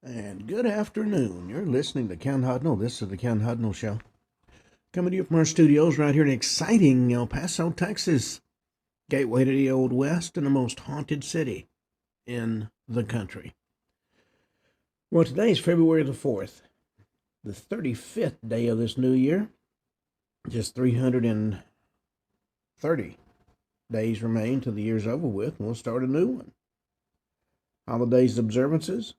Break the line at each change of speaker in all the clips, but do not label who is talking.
And good afternoon. You're listening to Ken Hudnall. This is the Ken Hudnall Show. Coming to you from our studios right here in exciting El Paso, Texas. Gateway to the Old West and the most haunted city in the country. Well, today is February the 4th, the 35th day of this new year. Just 330 days remain till the year's over with, and we'll start a new one. Holidays observances.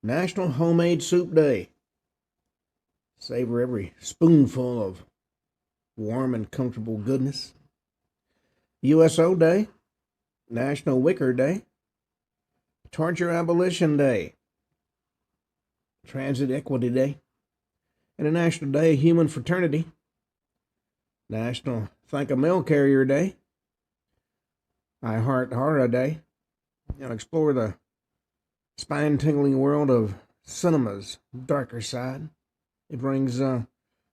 National Homemade Soup Day. Savor every spoonful of warm and comfortable goodness. USO Day. National Wicker Day. Torture Abolition Day. Transit Equity Day. And a National Day of Human Fraternity. National Thank a Mail Carrier Day. I Heart Horror Day. And explore the spine-tingling world of cinema's darker side. It brings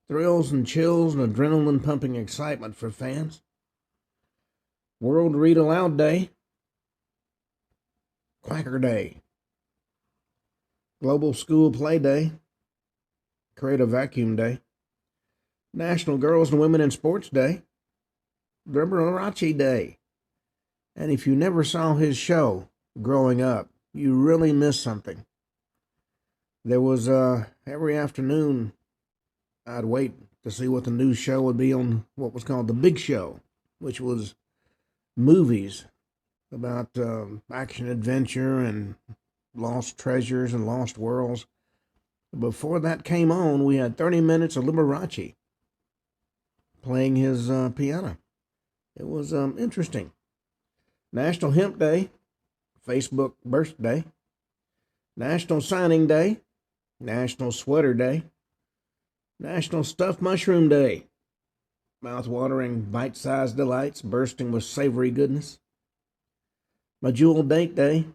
thrills and chills and adrenaline-pumping excitement for fans. World Read Aloud Day. Quacker Day. Global School Play Day. Creative Vacuum Day. National Girls and Women in Sports Day. Liberace Day. And if you never saw his show growing up, you really missed something. There was, every afternoon, I'd wait to see what the news show would be on what was called The Big Show, which was movies about action adventure and lost treasures and lost worlds. Before that came on, we had 30 minutes of Liberace playing his piano. It was interesting. National Hemp Day. Facebook Birthday. National Signing Day. National Sweater Day. National Stuffed Mushroom Day. Mouth-watering, bite-sized delights bursting with savory goodness. Majewel Date Day.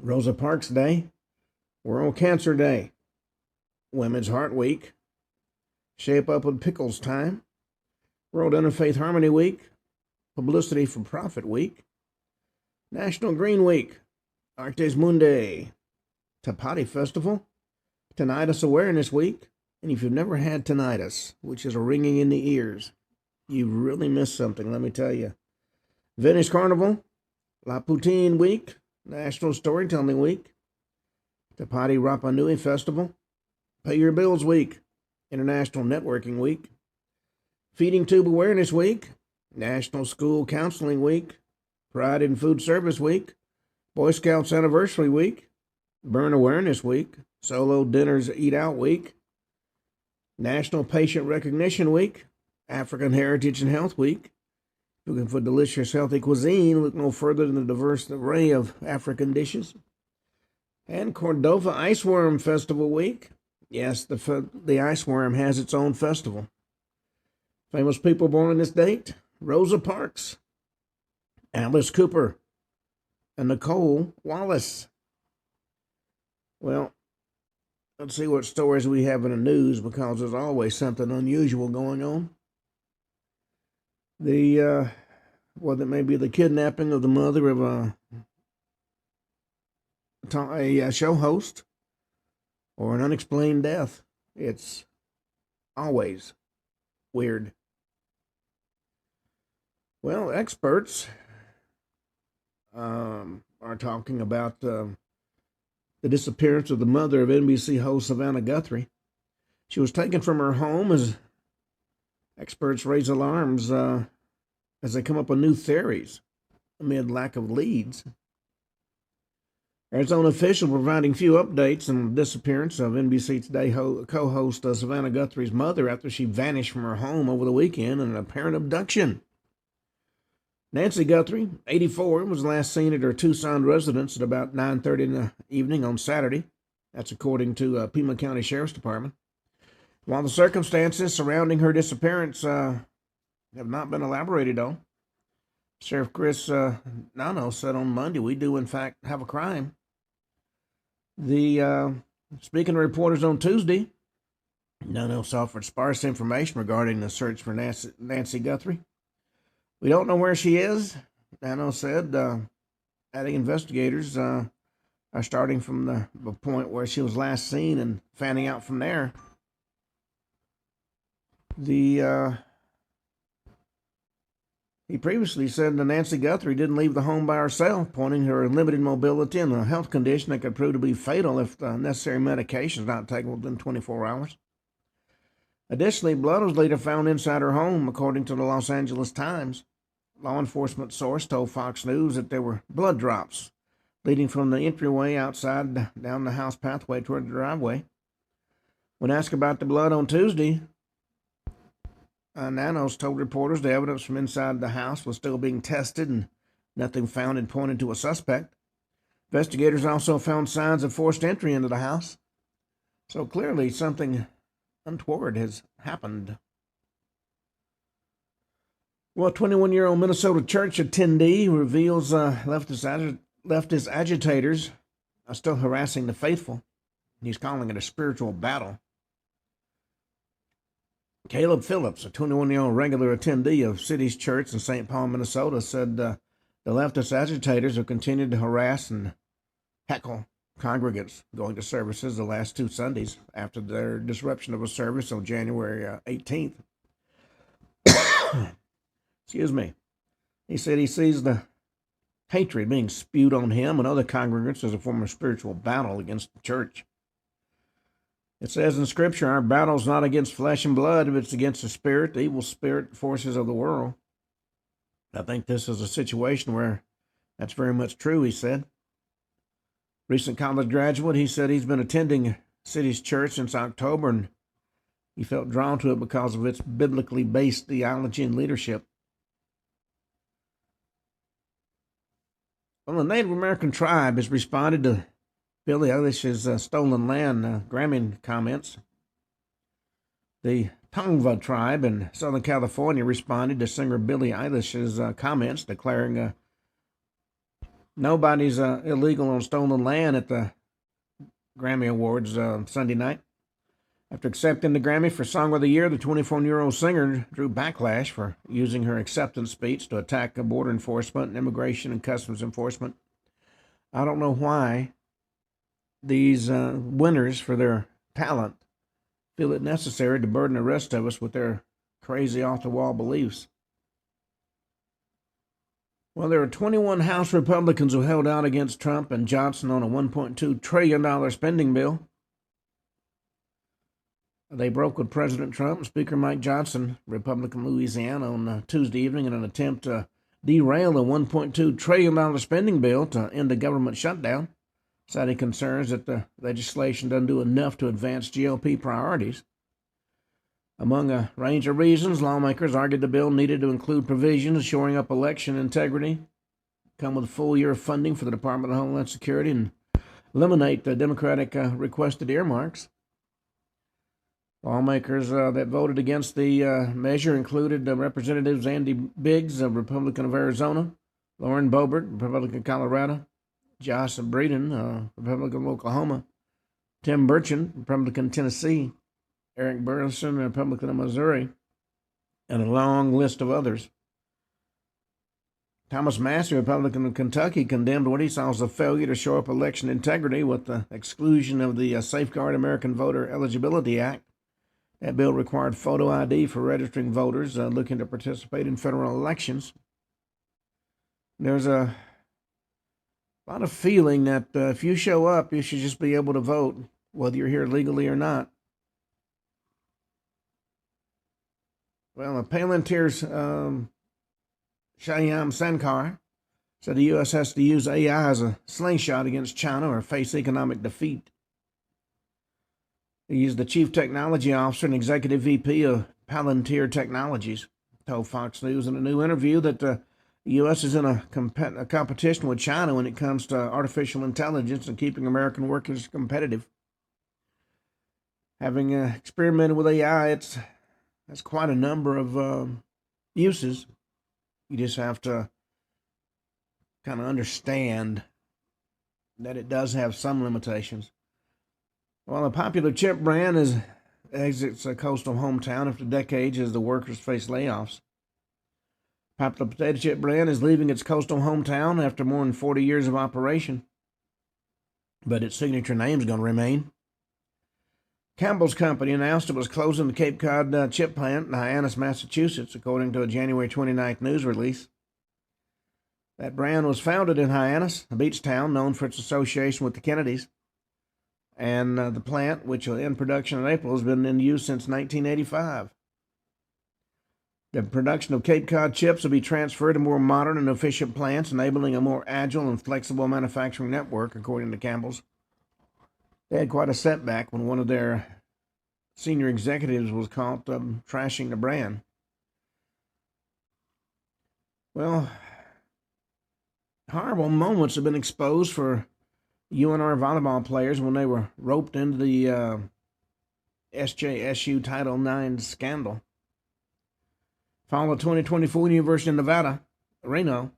Rosa Parks Day. World Cancer Day. Women's Heart Week. Shape Up with Pickles Time. World Interfaith Harmony Week. Publicity for Profit Week. National Green Week. Artes Mundi. Tapati Festival. Tinnitus Awareness Week. And if you've never had tinnitus, which is a ringing in the ears, you've really missed something, let me tell you. Venice Carnival. La Poutine Week. National Storytelling Week. Tapati Rapa Nui Festival. Pay Your Bills Week. International Networking Week. Feeding Tube Awareness Week. National School Counseling Week. Pride in Food Service Week. Boy Scouts Anniversary Week. Burn Awareness Week. Solo Dinners Eat Out Week. National Patient Recognition Week. African Heritage and Health Week. Looking for delicious, healthy cuisine, look no further than the diverse array of African dishes. And Cordova Ice Worm Festival Week. Yes, the ice worm has its own festival. Famous people born on this date: Rosa Parks, Alice Cooper, and Nicole Wallace. Well, let's see what stories we have in the news, because there's always something unusual going on. That may be the kidnapping of the mother of a show host, or an unexplained death. It's always weird. Well, experts are talking about the disappearance of the mother of NBC host Savannah Guthrie. She was taken from her home as experts raise alarms as they come up with new theories amid lack of leads. Arizona official providing few updates on the disappearance of NBC Today co-host Savannah Guthrie's mother after she vanished from her home over the weekend in an apparent abduction. Nancy Guthrie, 84, was last seen at her Tucson residence at about 9:30 in the evening on Saturday. That's according to Pima County Sheriff's Department. While the circumstances surrounding her disappearance have not been elaborated on, Sheriff Chris Nano said on Monday, "We do, in fact, have a crime." Speaking to reporters on Tuesday, Nano offered sparse information regarding the search for Nancy Guthrie. "We don't know where she is," Nano said, adding investigators starting from the point where she was last seen and fanning out from there. He previously said that Nancy Guthrie didn't leave the home by herself, pointing to her limited mobility and a health condition that could prove to be fatal if the necessary medication is not taken within 24 hours. Additionally, blood was later found inside her home, according to the Los Angeles Times. Law enforcement source told Fox News that there were blood drops leading from the entryway outside down the house pathway toward the driveway. When asked about the blood on Tuesday, Nanos told reporters the evidence from inside the house was still being tested and nothing found had pointed to a suspect. Investigators also found signs of forced entry into the house. So clearly something untoward has happened. Well, 21-year-old Minnesota church attendee reveals leftist agitators are still harassing the faithful. He's calling it a spiritual battle. Caleb Phillips, a 21-year-old regular attendee of City's Church in St. Paul, Minnesota, said the leftist agitators have continued to harass and heckle congregants going to services the last 2 Sundays after their disruption of a service on January 18th. Excuse me. He said he sees the hatred being spewed on him and other congregants as a form of spiritual battle against the church. It says in Scripture, our battle is not against flesh and blood, but it's against the evil spirit forces of the world. I think this is a situation where that's very much true, he said. Recent college graduate, he said he's been attending City's Church since October, and he felt drawn to it because of its biblically based theology and leadership. Well, the Native American tribe has responded to Billie Eilish's Stolen Land Grammy comments. The Tongva tribe in Southern California responded to singer Billie Eilish's comments, declaring nobody's illegal on stolen land at the Grammy Awards Sunday night. After accepting the Grammy for Song of the Year, the 24-year-old singer drew backlash for using her acceptance speech to attack border enforcement and immigration and customs enforcement. I don't know why these winners for their talent feel it necessary to burden the rest of us with their crazy off-the-wall beliefs. Well, there are 21 House Republicans who held out against Trump and Johnson on a $1.2 trillion spending bill. They broke with President Trump and Speaker Mike Johnson, Republican Louisiana, on Tuesday evening in an attempt to derail the $1.2 trillion spending bill to end the government shutdown, citing concerns that the legislation doesn't do enough to advance GOP priorities. Among a range of reasons, lawmakers argued the bill needed to include provisions shoring up election integrity, come with a full year of funding for the Department of Homeland Security, and eliminate the Democratic requested earmarks. Lawmakers that voted against the measure included Representatives Andy Biggs, a Republican of Arizona, Lauren Boebert, Republican of Colorado, Josh Breeden, Republican of Oklahoma, Tim Burchin, Republican of Tennessee, Eric Burlison, Republican of Missouri, and a long list of others. Thomas Massey, Republican of Kentucky, condemned what he saw as a failure to shore up election integrity with the exclusion of the Safeguard American Voter Eligibility Act. That bill required photo ID for registering voters looking to participate in federal elections. There's a lot of feeling that if you show up, you should just be able to vote, whether you're here legally or not. Well, Palantir's Shyam Sankar said the U.S. has to use AI as a slingshot against China or face economic defeat. He's the Chief Technology Officer and Executive VP of Palantir Technologies. Told Fox News in a new interview that the U.S. is in a competition with China when it comes to artificial intelligence and keeping American workers competitive. Having experimented with AI, it's quite a number of uses. You just have to kind of understand that it does have some limitations. Well, a popular chip brand exits a coastal hometown after decades as the workers face layoffs. Popular potato chip brand is leaving its coastal hometown after more than 40 years of operation. but its signature name is going to remain. Campbell's Company announced it was closing the Cape Cod chip plant in Hyannis, Massachusetts, according to a January 29th news release. That brand was founded in Hyannis, a beach town known for its association with the Kennedys. And the plant, which will end production in April, has been in use since 1985. The production of Cape Cod chips will be transferred to more modern and efficient plants, enabling a more agile and flexible manufacturing network, according to Campbell's. They had quite a setback when one of their senior executives was caught trashing the brand. Well, horrible moments have been exposed for UNR volleyball players when they were roped into the SJSU Title IX scandal. Following the 2024 University of Nevada, Reno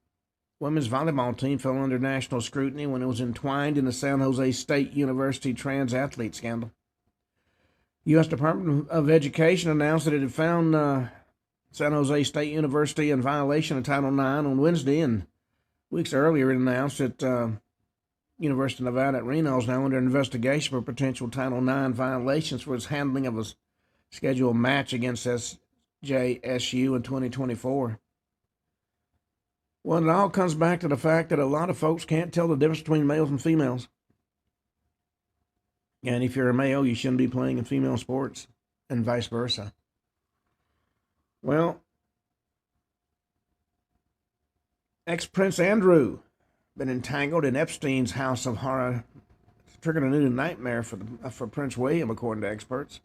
women's volleyball team fell under national scrutiny when it was entwined in the San Jose State University trans athlete scandal. U.S. Department of Education announced that it had found San Jose State University in violation of Title IX on Wednesday, and weeks earlier it announced that University of Nevada at Reno is now under investigation for potential Title IX violations for its handling of a scheduled match against SJSU in 2024. Well, it all comes back to the fact that a lot of folks can't tell the difference between males and females. And if you're a male, you shouldn't be playing in female sports, and vice versa. Well, ex-Prince Andrew been entangled in Epstein's house of horror. It's triggered a new nightmare for Prince William, according to experts.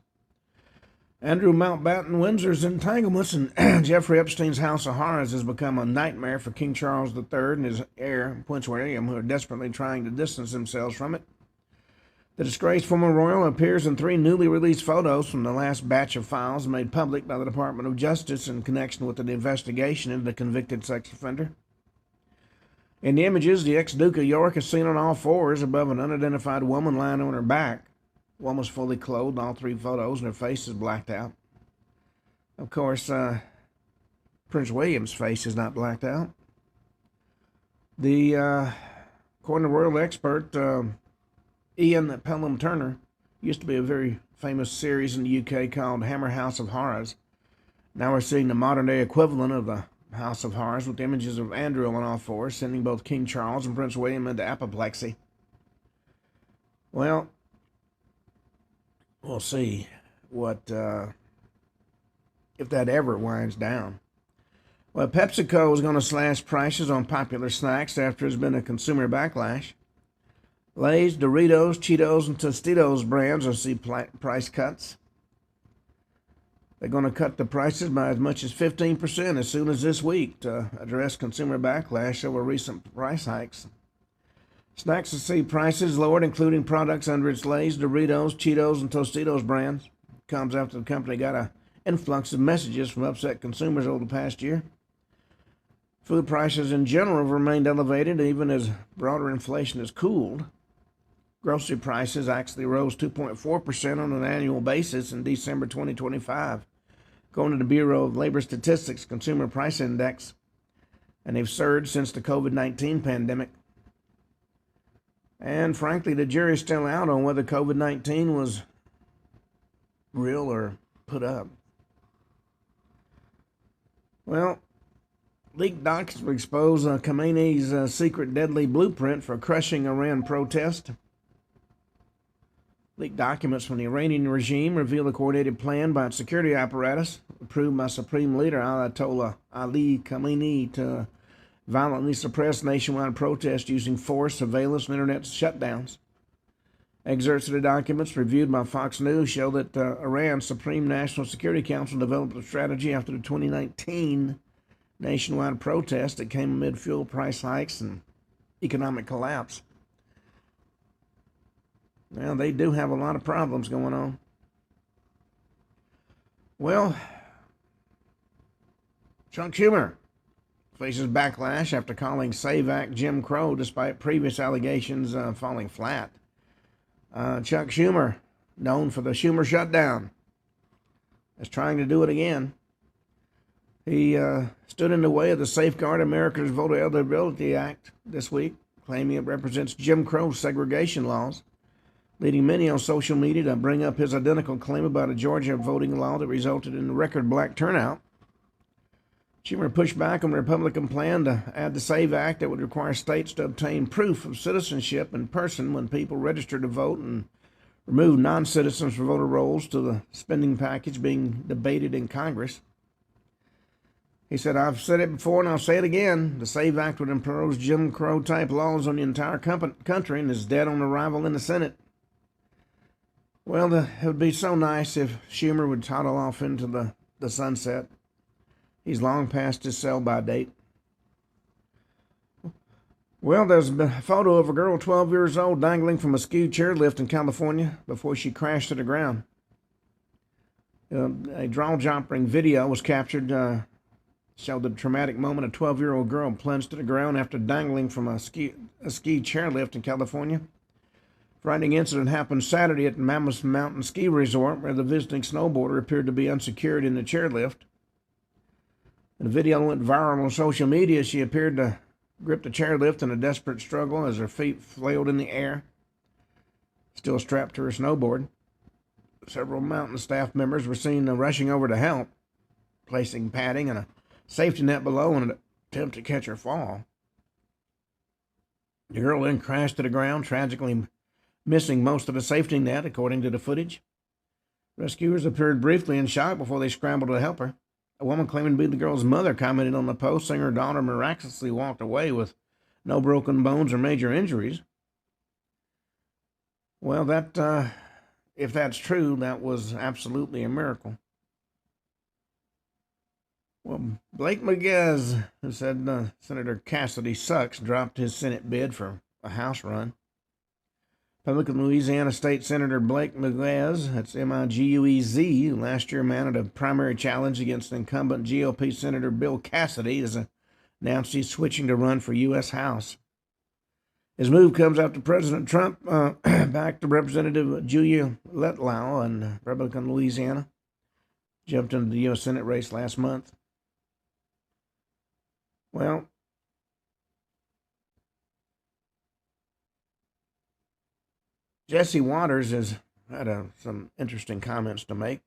Andrew Mountbatten Windsor's entanglements in Jeffrey Epstein's house of horrors has become a nightmare for King Charles III and his heir, Prince William, who are desperately trying to distance themselves from it. The disgraced former royal appears in 3 newly released photos from the last batch of files made public by the Department of Justice in connection with an investigation into the convicted sex offender. In the images, the ex-Duke of York is seen on all fours above an unidentified woman lying on her back. The woman was fully clothed in all 3 photos, and her face is blacked out. Of course, Prince William's face is not blacked out. According to royal expert Ian Pelham Turner, used to be a very famous series in the UK called Hammer House of Horrors. Now we're seeing the modern-day equivalent of the House of Horrors with images of Andrew on all fours, sending both King Charles and Prince William into apoplexy. Well, we'll see what if that ever winds down. Well, PepsiCo is going to slash prices on popular snacks after there's been a consumer backlash. Lay's, Doritos, Cheetos, and Tostitos brands will see price cuts. They're going to cut the prices by as much as 15% as soon as this week to address consumer backlash over recent price hikes. Snacks will see prices lowered, including products under its Lay's, Doritos, Cheetos, and Tostitos brands. It comes after the company got an influx of messages from upset consumers over the past year. Food prices in general have remained elevated even as broader inflation has cooled. Grocery prices actually rose 2.4% on an annual basis in December 2025, according to the Bureau of Labor Statistics Consumer Price Index, and they've surged since the COVID-19 pandemic. And frankly, the jury's still out on whether COVID-19 was real or put up. Well, leaked documents will expose Khamenei's secret deadly blueprint for crushing Iran protest. Leaked documents from the Iranian regime reveal a coordinated plan by its security apparatus, approved by Supreme Leader Ayatollah Ali Khamenei, to violently suppress nationwide protests using force, surveillance, and internet shutdowns. Excerpts of the documents reviewed by Fox News show that Iran's Supreme National Security Council developed a strategy after the 2019 nationwide protest that came amid fuel price hikes and economic collapse. Well, they do have a lot of problems going on. Well, Chuck Schumer faces backlash after calling SAVE Act Jim Crow despite previous allegations falling flat. Chuck Schumer, known for the Schumer shutdown, is trying to do it again. He stood in the way of the Safeguard America's Voter Eligibility Act this week, claiming it represents Jim Crow segregation laws, leading many on social media to bring up his identical claim about a Georgia voting law that resulted in a record black turnout. Schumer pushed back on the Republican plan to add the SAVE Act that would require states to obtain proof of citizenship in person when people register to vote and remove non-citizens from voter rolls to the spending package being debated in Congress. He said, "I've said it before and I'll say it again. The SAVE Act would impose Jim Crow-type laws on the entire country and is dead on arrival in the Senate." Well, it would be so nice if Schumer would toddle off into the sunset. He's long past his sell-by date. Well, there's a photo of a girl 12 years old dangling from a ski chairlift in California before she crashed to the ground. A jaw-dropping video was captured, showed the traumatic moment a 12-year-old girl plunged to the ground after dangling from a ski chairlift in California. Frightening incident happened Saturday at the Mammoth Mountain Ski Resort, where the visiting snowboarder appeared to be unsecured in the chairlift. The video went viral on social media. She appeared to grip the chairlift in a desperate struggle as her feet flailed in the air, still strapped to her snowboard. Several mountain staff members were seen rushing over to help, placing padding and a safety net below in an attempt to catch her fall. The girl then crashed to the ground, tragically missing most of the safety net, according to the footage. Rescuers appeared briefly in shock before they scrambled to help her. A woman claiming to be the girl's mother commented on the post, saying her daughter miraculously walked away with no broken bones or major injuries. Well, if that's true, that was absolutely a miracle. Well, Blake McGuez, who said Senator Cassidy sucks, dropped his Senate bid for a House run. Republican Louisiana State Senator Blake McGuez, that's M-I-G-U-E-Z, last year mounted a primary challenge against incumbent GOP Senator Bill Cassidy, has announced he's switching to run for U.S. House. His move comes after President Trump backed Representative Julia Letlow in Republican Louisiana, jumped into the U.S. Senate race last month. Well, Jesse Waters has had some interesting comments to make,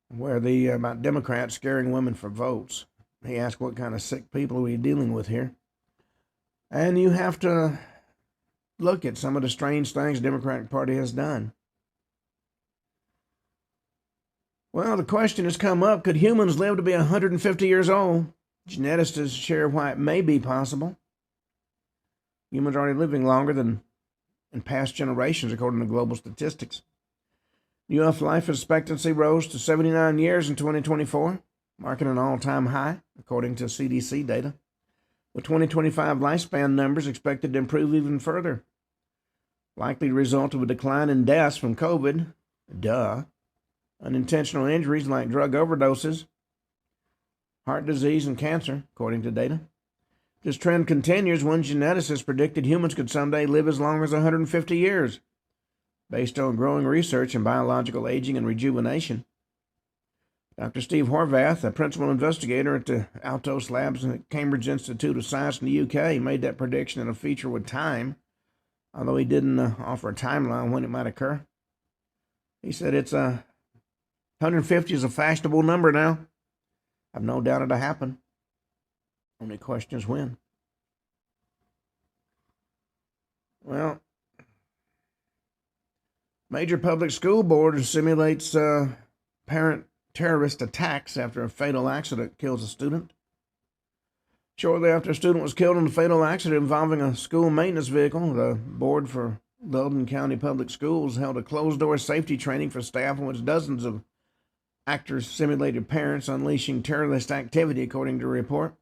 where about Democrats scaring women for votes. He asked, "What kind of sick people are we dealing with here?" And you have to look at some of the strange things the Democratic Party has done. Well, the question has come up: could humans live to be 150 years old? Geneticists share why it may be possible. Humans are already living longer than in past generations, according to global statistics. U.S. life expectancy rose to 79 years in 2024, marking an all-time high, according to CDC data, with 2025 lifespan numbers expected to improve even further. Likely the result of a decline in deaths from COVID, unintentional injuries like drug overdoses, heart disease, and cancer, according to data. This trend continues. One geneticist predicted humans could someday live as long as 150 years, based on growing research in biological aging and rejuvenation. Dr. Steve Horvath, a principal investigator at the Altos Labs at Cambridge Institute of Science in the UK, made that prediction in a feature with Time, although he didn't offer a timeline when it might occur. He said 150 is a fashionable number now. I've no doubt it'll happen. Only question is when. Well, major public school board simulates parent terrorist attacks after a fatal accident kills a student. Shortly after a student was killed in a fatal accident involving a school maintenance vehicle, the board for Loudoun County Public Schools held a closed-door safety training for staff in which dozens of actors simulated parents unleashing terrorist activity, according to a report.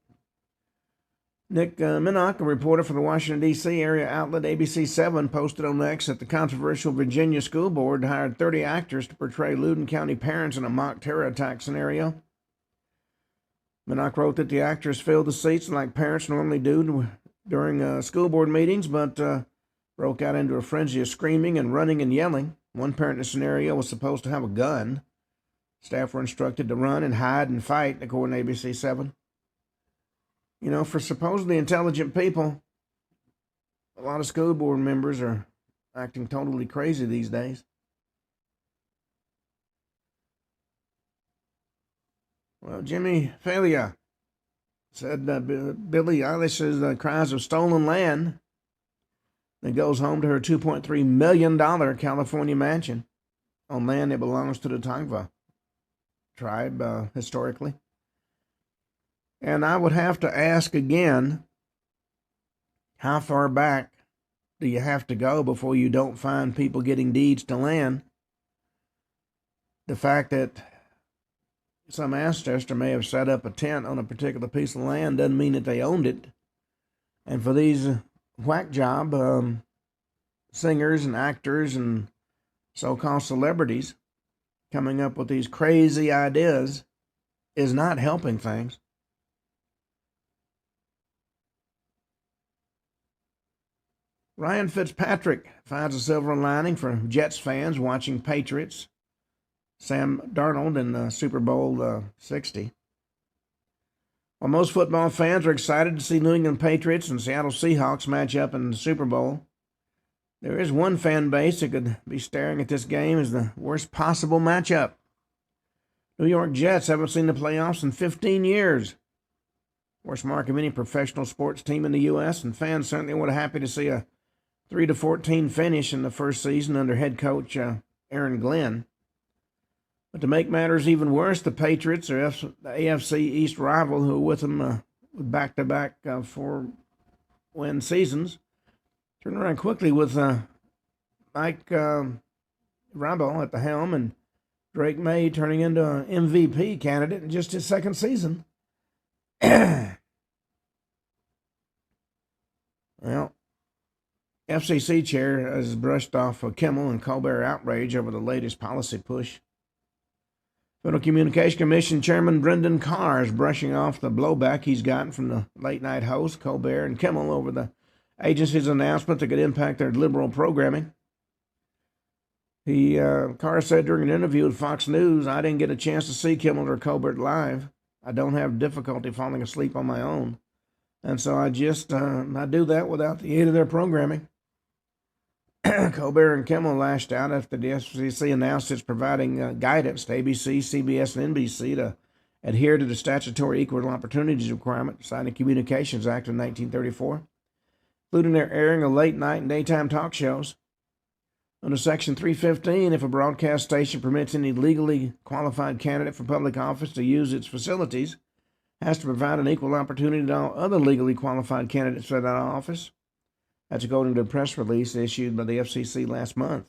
Nick Minnock, a reporter for the Washington, D.C. area outlet ABC7, posted on X that the controversial Virginia School Board hired 30 actors to portray Loudoun County parents in a mock terror attack scenario. Minnock wrote that the actors filled the seats like parents normally do during school board meetings, but broke out into a frenzy of screaming and running and yelling. One parent in the scenario was supposed to have a gun. Staff were instructed to run and hide and fight, according to ABC7. You know, for supposedly intelligent people, A lot of school board members are acting totally crazy these days. Well, Jimmy Failure said Billie Eilish's cries of stolen land that goes home to her $2.3 million California mansion on land that belongs to the Tongva tribe historically. And I would have to ask again, how far back do you have to go before you don't find people getting deeds to land? The fact that some ancestor may have set up a tent on a particular piece of land doesn't mean that they owned it. And for these whack job singers and actors and so-called celebrities coming up with these crazy ideas is not helping things. Ryan Fitzpatrick finds a silver lining for Jets fans watching Patriots Sam Darnold in Super Bowl 60. While most football fans are excited to see New England Patriots and Seattle Seahawks match up in the Super Bowl, there is one fan base that could be staring at this game as the worst possible matchup. New York Jets haven't seen the playoffs in 15 years. Worst mark of any professional sports team in the U.S., and fans certainly would have happy to see a 3-14 finish in the first season under head coach Aaron Glenn. But to make matters even worse, the Patriots are the AFC East rival who are with them with back-to-back 4-win seasons. Turn around quickly with Mike Rabel at the helm and Drake May turning into an MVP candidate in just his second season. Well, FCC chair has brushed off Kimmel and Colbert outrage over the latest policy push. Federal Communications Commission Chairman Brendan Carr is brushing off the blowback he's gotten from the late-night hosts Colbert and Kimmel over the agency's announcement that could impact their liberal programming. Carr said during an interview with Fox News, "I didn't get a chance to see Kimmel or Colbert live. I don't have difficulty falling asleep on my own. And so I do that without the aid of their programming." Colbert and Kimmel lashed out after the FCC announced it's providing guidance to ABC, CBS, and NBC to adhere to the statutory equal opportunities requirement signed the Communications Act of 1934, including their airing of late-night and daytime talk shows. Under Section 315, if a broadcast station permits any legally qualified candidate for public office to use its facilities, it has to provide an equal opportunity to all other legally qualified candidates for that office. That's according to a press release issued by the FCC last month.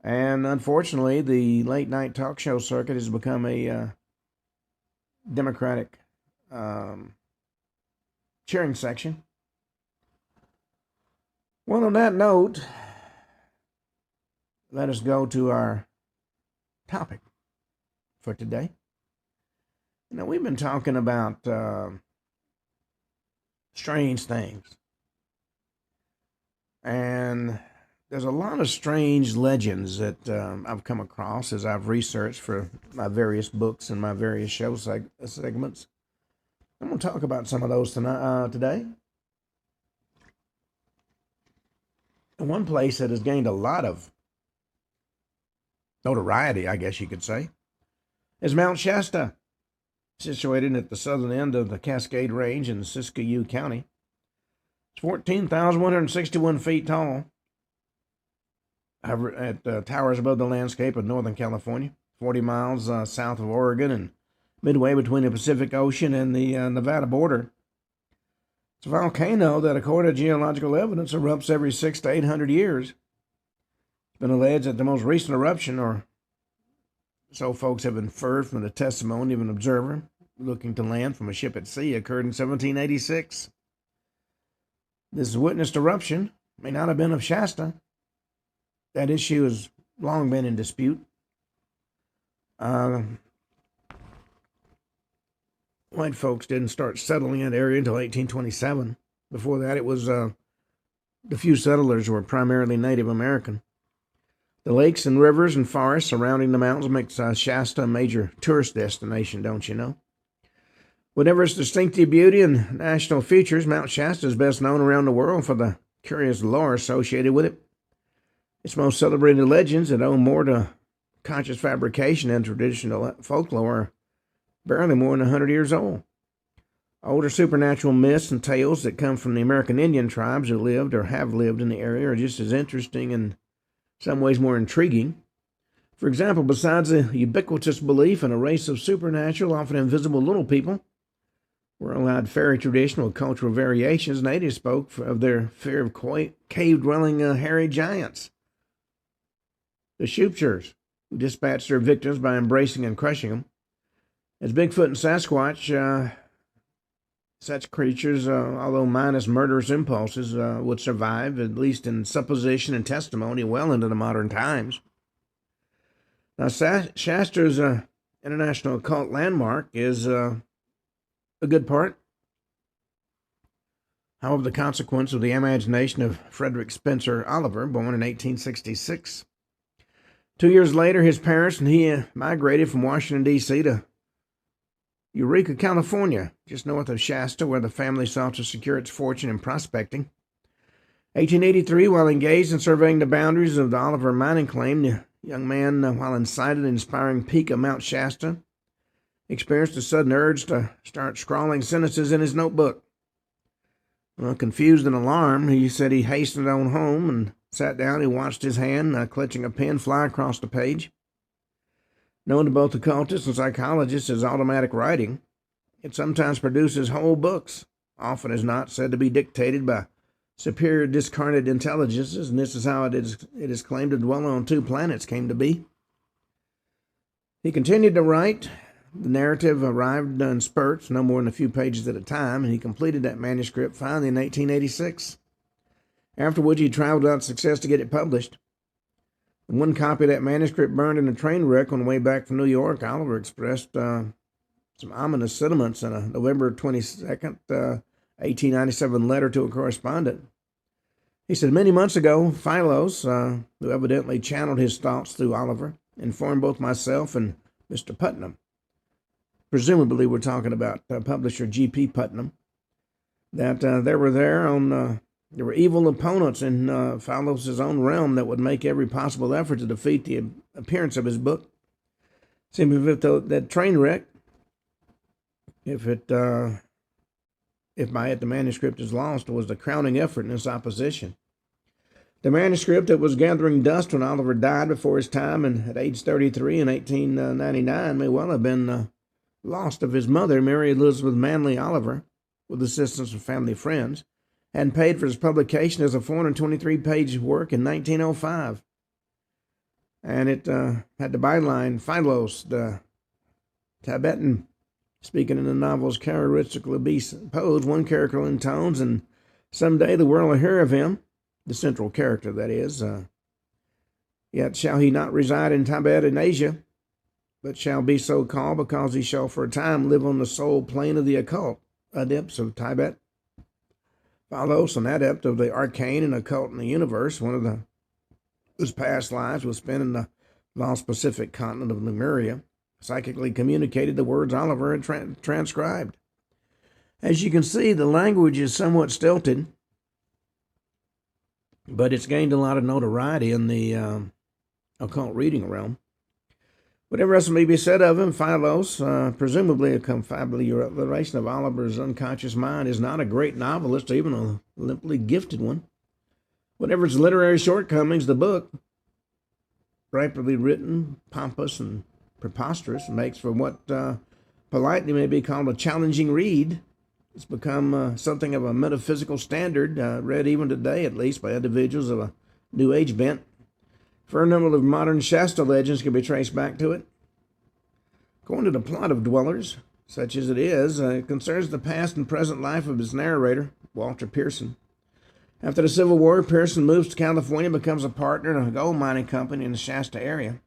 And unfortunately, the late-night talk show circuit has become a Democratic cheering section. Well, on that note, let us go to our topic for today. Now, we've been talking about strange things. And there's a lot of strange legends that I've come across as I've researched for my various books and my various show segments. I'm going to talk about some of those today. And one place that has gained a lot of notoriety, I guess you could say, is Mount Shasta, situated at the southern end of the Cascade Range in Siskiyou County. It's 14,161 feet tall. It towers above the landscape of Northern California, 40 miles south of Oregon and midway between the Pacific Ocean and the Nevada border. It's a volcano that, according to geological evidence, erupts every 600 to 800 years. It's been alleged that the most recent eruption, or so folks have inferred from the testimony of an observer looking to land from a ship at sea, occurred in 1786. This witnessed eruption may not have been of Shasta. That issue has long been in dispute. White folks didn't start settling in that area until 1827. Before that, it was the few settlers were primarily Native American. The lakes and rivers and forests surrounding the mountains makes Shasta a major tourist destination, don't you know? Whatever its distinctive beauty and national features, Mount Shasta is best known around the world for the curious lore associated with it. Its most celebrated legends that owe more to conscious fabrication and traditional folklore are barely more than 100 years old. Older supernatural myths and tales that come from the American Indian tribes who lived or have lived in the area are just as interesting and in some ways more intriguing. For example, besides the ubiquitous belief in a race of supernatural, often invisible little people, world-wide fairy tradition with cultural variations, natives spoke of their fear of cave-dwelling hairy giants. The Shupchers, who dispatched their victims by embracing and crushing them. As Bigfoot and Sasquatch, such creatures, although minus murderous impulses, would survive, at least in supposition and testimony, well into the modern times. Now, Shasta's international occult landmark is a good part. However, the consequence of the imagination of Frederick Spencer Oliver, born in 1866. 2 years later, his parents and he migrated from Washington, D.C. to Eureka, California, just north of Shasta, where the family sought to secure its fortune in prospecting. 1883, while engaged in surveying the boundaries of the Oliver mining claim, the young man, while inside an inspiring peak of Mount Shasta, experienced a sudden urge to start scrawling sentences in his notebook. Confused and alarmed, he said he hastened on home and sat down. He watched his hand, clutching a pen, fly across the page. Known to both occultists and psychologists as automatic writing, it sometimes produces whole books, often as not said to be dictated by superior discarnate intelligences, and this is how it is claimed to dwell on 2 planets came to be. He continued to write. The narrative arrived in spurts, no more than a few pages at a time, and he completed that manuscript finally in 1886. Afterwards, he tried without success to get it published. One copy of that manuscript burned in a train wreck on the way back from New York. Oliver expressed some ominous sentiments in a November 22nd, 1897 letter to a correspondent. He said, many months ago, Philos, who evidently channeled his thoughts through Oliver, informed both myself and Mr. Putnam. Presumably we're talking about publisher G.P. Putnam, that there were evil opponents in Philos' own realm that would make every possible effort to defeat the appearance of his book. Simply if that train wreck, if by it the manuscript is lost, was the crowning effort in this opposition. The manuscript that was gathering dust when Oliver died before his time and at age 33 in 1899 may well have been lost if his mother, Mary Elizabeth Manley Oliver, with assistance of family friends, and paid for its publication as a 423-page work in 1905. And it had the byline, Philos, the Tibetan, speaking in the novel's characteristically obese pose, one character intones, and someday the world will hear of him, the central character, that is. Yet shall he not reside in Tibet in Asia, but shall be so called because he shall for a time live on the soul plane of the occult, adepts of Tibet. Philos, an adept of the arcane and occult in the universe, one of whose past lives was spent in the lost Pacific continent of Lemuria, psychically communicated the words Oliver had transcribed. As you can see, the language is somewhat stilted, but it's gained a lot of notoriety in the occult reading realm. Whatever else may be said of him, Philos, presumably a confabulation of Oliver's unconscious mind, is not a great novelist, even a limply gifted one. Whatever its literary shortcomings, the book, rapidly written, pompous, and preposterous, makes for what politely may be called a challenging read. It's become something of a metaphysical standard, read even today, at least, by individuals of a New Age bent. For a number of modern Shasta legends can be traced back to it. According to the plot of Dwellers, such as it is, it concerns the past and present life of its narrator, Walter Pearson. After the Civil War, Pearson moves to California and becomes a partner in a gold mining company in the Shasta area.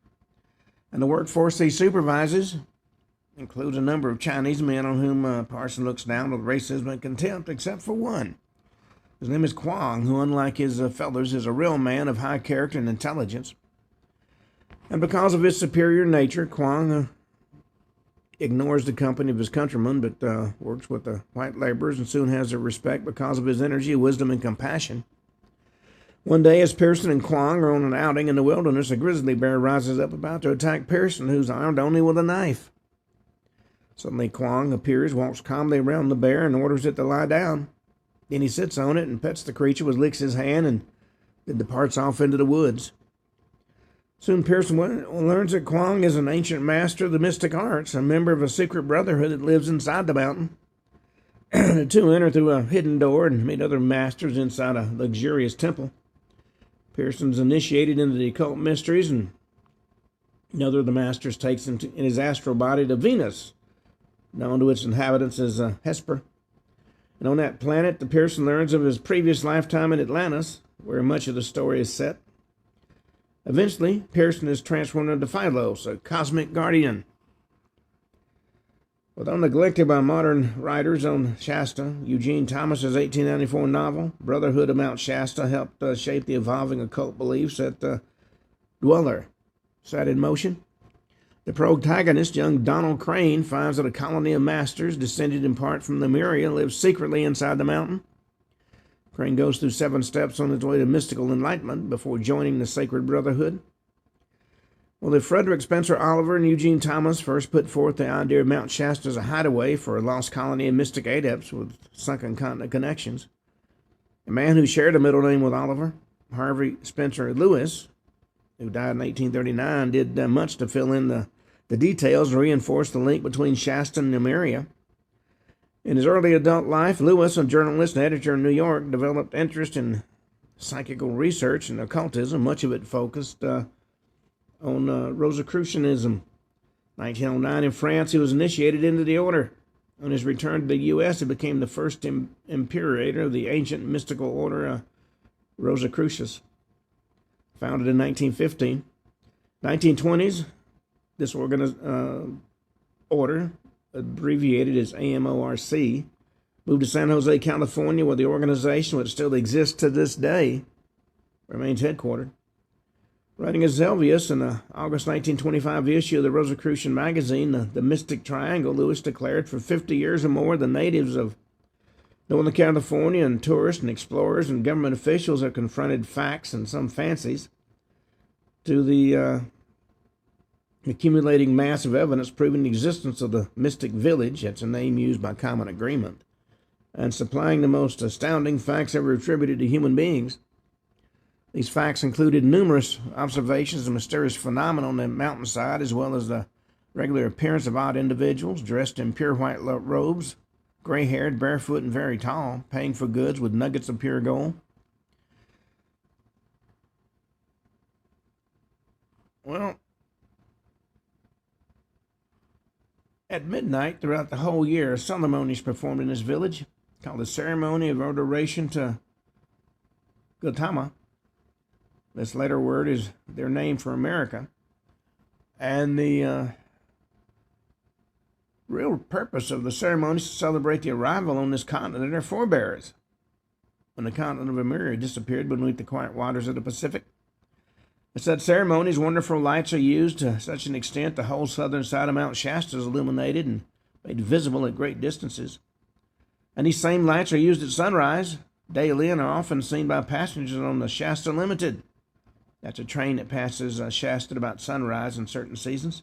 And the workforce he supervises includes a number of Chinese men on whom Pearson looks down with racism and contempt, except for one. His name is Kwong, who, unlike his fellows, is a real man of high character and intelligence. And because of his superior nature, Kwong ignores the company of his countrymen, but works with the white laborers and soon has their respect because of his energy, wisdom, and compassion. One day, as Pearson and Kwong are on an outing in the wilderness, a grizzly bear rises up about to attack Pearson, who's armed only with a knife. Suddenly, Kwong appears, walks calmly around the bear, and orders it to lie down. Then he sits on it and pets the creature, which licks his hand, and then departs off into the woods. Soon Pearson learns that Kwong is an ancient master of the mystic arts, a member of a secret brotherhood that lives inside the mountain. The two enter through a hidden door and meet other masters inside a luxurious temple. Pearson's initiated into the occult mysteries, and another of the masters takes him in his astral body to Venus, known to its inhabitants as Hesper. And on that planet, the Pearson learns of his previous lifetime in Atlantis, where much of the story is set. Eventually, Pearson is transformed into Philos, a cosmic guardian. Although neglected by modern writers on Shasta, Eugene Thomas's 1894 novel, Brotherhood of Mount Shasta, helped shape the evolving occult beliefs that Dweller set in motion. The protagonist, young Donald Crane, finds that a colony of masters, descended in part from Lemuria, lives secretly inside the mountain. Crane goes through 7 steps on his way to mystical enlightenment before joining the Sacred Brotherhood. Well, if Frederick Spencer Oliver and Eugene Thomas first put forth the idea of Mount Shasta as a hideaway for a lost colony of mystic adepts with sunken continent connections, a man who shared a middle name with Oliver, Harvey Spencer Lewis, who died in 1839, did much to fill in the details and reinforce the link between Shasta and Lemuria. In his early adult life, Lewis, a journalist and editor in New York, developed interest in psychical research and occultism, much of it focused on Rosicrucianism. 1909 in France, he was initiated into the order. On his return to the U.S., he became the first imperator of the ancient mystical order Rosicrucius, founded in 1915. 1920s, this order, abbreviated as AMORC, moved to San Jose, California, where the organization, which still exists to this day, remains headquartered. Writing as Zelvius in the August 1925 issue of the Rosicrucian magazine, The Mystic Triangle, Lewis declared, for 50 years or more, the natives of Northern California and tourists and explorers and government officials have confronted facts and some fancies to the accumulating mass of evidence proving the existence of the mystic village, that's a name used by common agreement, and supplying the most astounding facts ever attributed to human beings. These facts included numerous observations of mysterious phenomena on the mountainside, as well as the regular appearance of odd individuals dressed in pure white robes, gray-haired, barefoot, and very tall, paying for goods with nuggets of pure gold. Well, at midnight throughout the whole year, a ceremony is performed in this village called the Ceremony of Adoration to Gautama. This latter word is their name for America. And the real purpose of the ceremony is to celebrate the arrival on this continent of their forebears, when the continent of Lemuria disappeared beneath the quiet waters of the Pacific. At such ceremonies, wonderful lights are used to such an extent the whole southern side of Mount Shasta is illuminated and made visible at great distances. And these same lights are used at sunrise daily and are often seen by passengers on the Shasta Limited. That's a train that passes Shasta at about sunrise in certain seasons.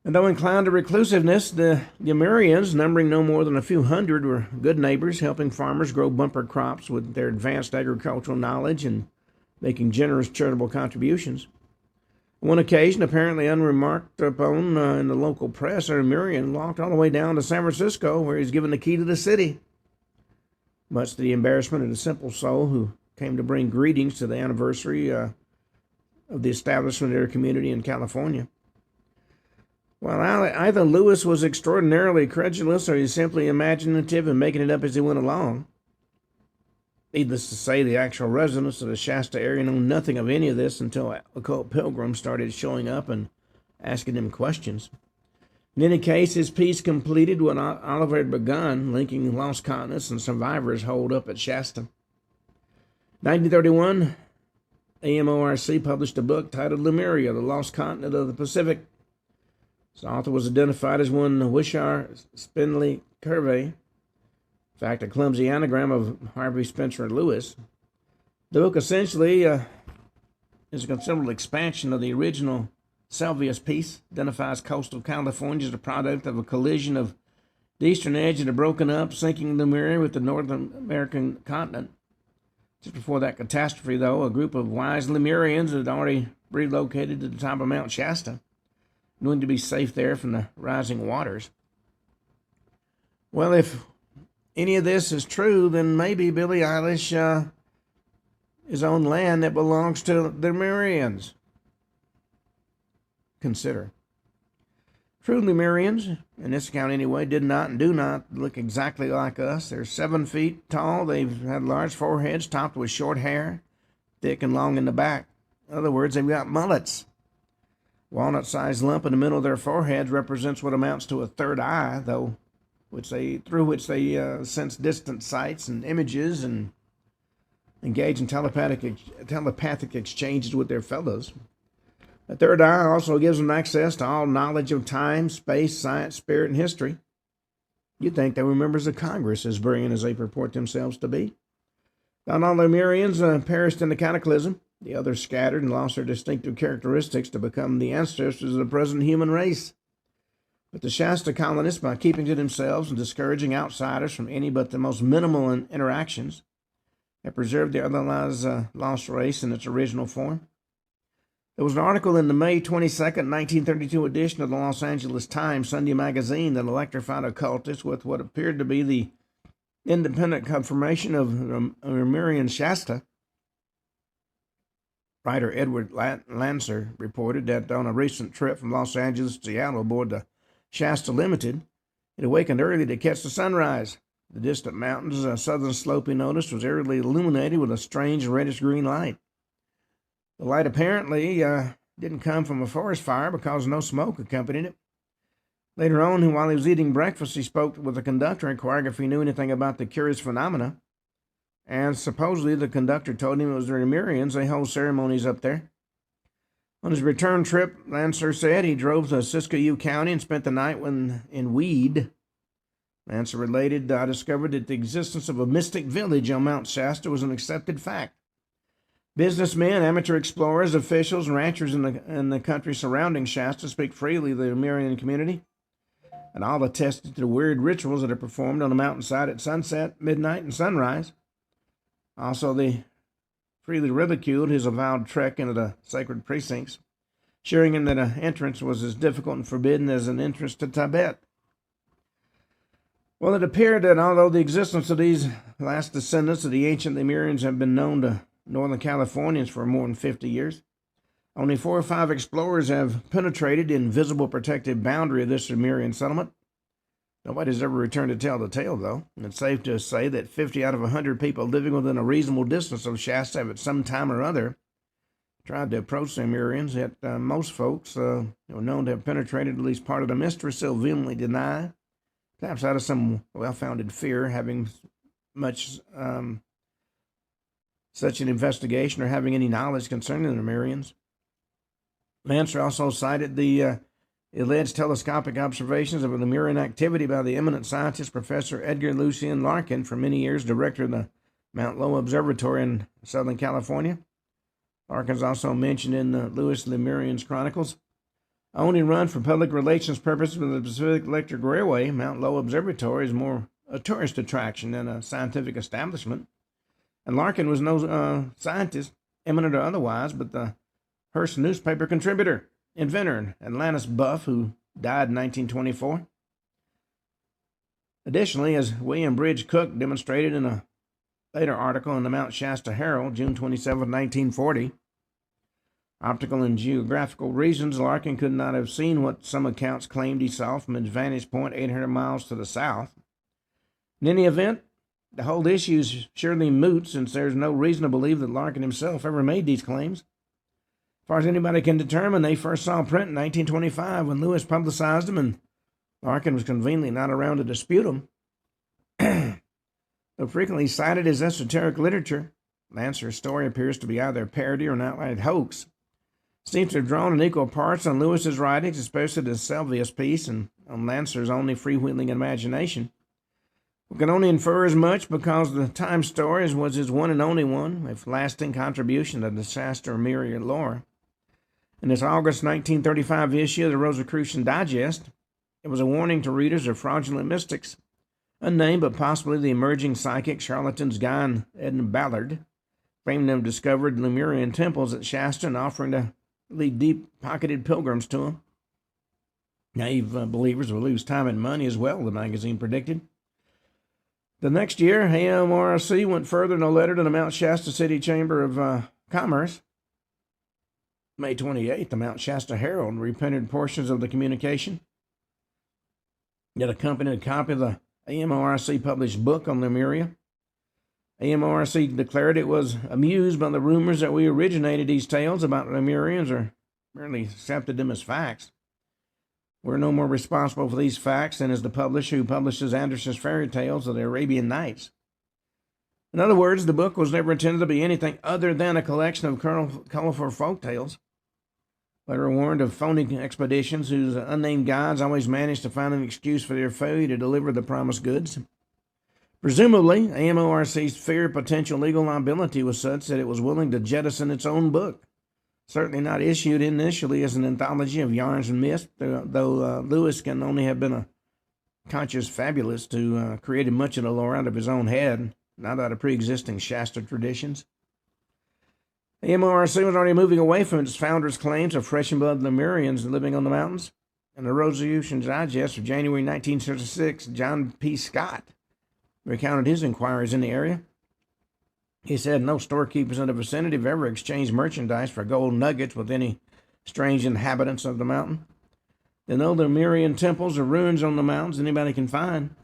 And though inclined to reclusiveness, the Lemurians, numbering no more than a few hundred, were good neighbors, helping farmers grow bumper crops with their advanced agricultural knowledge and making generous charitable contributions. On one occasion, apparently unremarked upon in the local press, a Lemurian walked all the way down to San Francisco, where he was given the key to the city, much to the embarrassment of the simple soul who came to bring greetings to the anniversary of the establishment of their community in California. While either Lewis was extraordinarily credulous or he was simply imaginative and making it up as he went along. Needless to say, the actual residents of the Shasta area know nothing of any of this until occult pilgrims started showing up and asking them questions. In any case, his piece completed what Oliver had begun, linking lost continents and survivors holed up at Shasta. 1931, AMORC published a book titled Lemuria, the Lost Continent of the Pacific. Its author was identified as one Wishart Spindley Curvey, in fact, a clumsy anagram of Harvey Spencer Lewis. The book essentially is a considerable expansion of the original Salvius piece, identifies coastal California as a product of a collision of the eastern edge of the broken up, sinking Lemuria with the North American continent. Just before that catastrophe, though, a group of wise Lemurians had already relocated to the top of Mount Shasta, knowing to be safe there from the rising waters. Well, if any of this is true, then maybe Billie Eilish is on land that belongs to the Lemurians. Consider. True Lemurians, in this account anyway, did not and do not look exactly like us. They're 7 feet tall. They've had large foreheads topped with short hair, thick and long in the back. In other words, they've got mullets. Walnut-sized lump in the middle of their foreheads represents what amounts to a third eye, through which they sense distant sights and images and engage in telepathic exchanges with their fellows. The third eye also gives them access to all knowledge of time, space, science, spirit, and history. You'd think they were members of Congress, as brilliant as they purport themselves to be. Not all Lemurians perished in the cataclysm. The others scattered and lost their distinctive characteristics to become the ancestors of the present human race. But the Shasta colonists, by keeping to themselves and discouraging outsiders from any but the most minimal interactions, have preserved the otherwise lost race in its original form. There was an article in the May 22nd, 1932 edition of the Los Angeles Times Sunday magazine that electrified occultists with what appeared to be the independent confirmation of Lemurian Shasta. Writer Edward Lancer reported that on a recent trip from Los Angeles to Seattle aboard the Shasta Limited, it awakened early to catch the sunrise. The distant mountains' southern slope, he noticed, was eerily illuminated with a strange reddish-green light. The light apparently didn't come from a forest fire because no smoke accompanied it. Later on, while he was eating breakfast, he spoke with the conductor, inquiring if he knew anything about the curious phenomena. And supposedly the conductor told him it was the Lemurians. They hold ceremonies up there. On his return trip, Lancer said he drove to Siskiyou County and spent the night in Weed. Lancer related, I discovered that the existence of a mystic village on Mount Shasta was an accepted fact. Businessmen, amateur explorers, officials, and ranchers in the country surrounding Shasta speak freely of the Lemurian community, and all attested to the weird rituals that are performed on the mountainside at sunset, midnight, and sunrise. Also, they freely ridiculed his avowed trek into the sacred precincts, assuring him that an entrance was as difficult and forbidden as an entrance to Tibet. Well, it appeared that although the existence of these last descendants of the ancient Lemurians have been known to Northern Californians for more than 50 years, only 4 or 5 explorers have penetrated the invisible protective boundary of this Lemurian settlement. Nobody's ever returned to tell the tale, though, and it's safe to say that 50 out of 100 people living within a reasonable distance of Shasta have at some time or other tried to approach the Lemurians, yet most folks who are known to have penetrated at least part of the mystery still vehemently deny, perhaps out of some well-founded fear, having much such an investigation or having any knowledge concerning the Lemurians. Lancer also cited the alleged telescopic observations of Lemurian activity by the eminent scientist Professor Edgar Lucien Larkin, for many years director of the Mount Lowe Observatory in Southern California. Larkin is also mentioned in the Lewis Lemurians Chronicles. Only run for public relations purposes with the Pacific Electric Railway, Mount Lowe Observatory is more a tourist attraction than a scientific establishment. And Larkin was no scientist, eminent or otherwise, but the Hearst newspaper contributor, inventor, and Atlantis buff who died in 1924. Additionally, as William Bridge Cook demonstrated in a later article in the Mount Shasta Herald, June 27, 1940, optical and geographical reasons, Larkin could not have seen what some accounts claimed he saw from his vantage point 800 miles to the south. In any event, the whole issue is surely moot, since there's no reason to believe that Larkin himself ever made these claims. As far as anybody can determine, they first saw print in 1925 when Lewis publicized them, and Larkin was conveniently not around to dispute them. Though frequently cited as esoteric literature, Lancer's story appears to be either a parody or an outright hoax. seems to have drawn in equal parts on Lewis's writings, especially the Salvius piece, and on Lancer's only freewheeling imagination. We can only infer as much because the Time Stories was his one and only one, with lasting contribution to the Shasta myriad lore. In its August 1935 issue of the Rosicrucian Digest, it was a warning to readers of fraudulent mystics, unnamed but possibly the emerging psychic charlatans Guy and Edmund Ballard, claiming to have discovered Lemurian temples at Shasta and offering to lead deep-pocketed pilgrims to them. Naive believers will lose time and money as well, the magazine predicted. The next year, AMRC went further in a letter to the Mount Shasta City Chamber of Commerce. May 28th, the Mount Shasta Herald reprinted portions of the communication that accompanied a copy of the AMRC published book on Lemuria. AMRC declared it was amused by the rumors that we originated these tales about Lemurians, or merely accepted them as facts. We're no more responsible for these facts than is the publisher who publishes Andersen's fairy tales of the Arabian Nights. In other words, the book was never intended to be anything other than a collection of colorful folk tales. They were warned of phony expeditions whose unnamed guides always managed to find an excuse for their failure to deliver the promised goods. Presumably, AMORC's fear of potential legal liability was such that it was willing to jettison its own book, certainly not issued initially as an anthology of yarns and myths, though Lewis can only have been a conscious fabulist who created much of the lore out of his own head, not out of pre-existing Shasta traditions. The AMRC was already moving away from its founder's claims of fresh-and-blood Lemurians living on the mountains. In the Rosicrucian Digest of January 1966, John P. Scott recounted his inquiries in the area. He said no storekeepers in the vicinity have ever exchanged merchandise for gold nuggets with any strange inhabitants of the mountain. They know the Lemurian temples or ruins on the mountains anybody can find.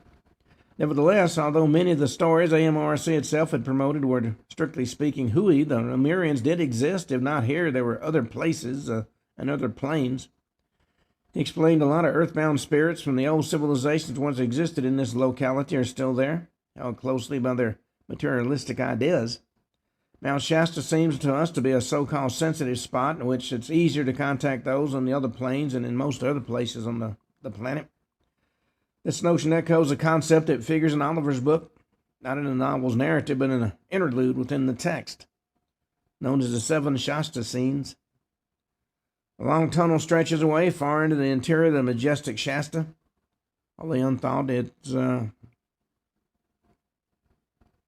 Nevertheless, although many of the stories AMRC itself had promoted were, strictly speaking, hooey, the Lemurians did exist. If not here, there were other places and other planes. He explained a lot of earthbound spirits from the old civilizations once existed in this locality are still there, held closely by their materialistic ideas. Mount Shasta seems to us to be a so-called sensitive spot in which it's easier to contact those on the other planes than in most other places on the planet. This notion echoes a concept that figures in Oliver's book, not in the novel's narrative, but in an interlude within the text, known as the Seven Shasta Scenes. A long tunnel stretches away far into the interior of the majestic Shasta. Only unthought is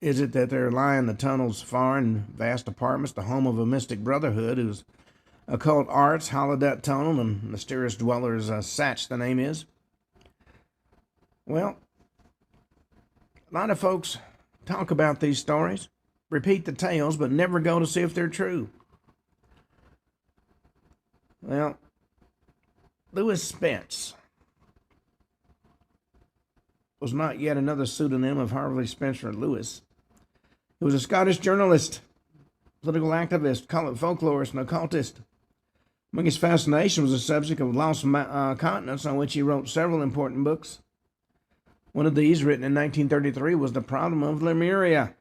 it that there lie in the tunnel's far and vast apartments the home of a mystic brotherhood whose occult arts hollowed that tunnel and mysterious dwellers, Satch the name is. Well, a lot of folks talk about these stories, repeat the tales, but never go to see if they're true. Well, Lewis Spence was not yet another pseudonym of Harvey Spencer Lewis. He was a Scottish journalist, political activist, folklorist, and occultist. Among his fascination was the subject of lost continents, on which he wrote several important books. One of these, written in 1933, was The Problem of Lemuria.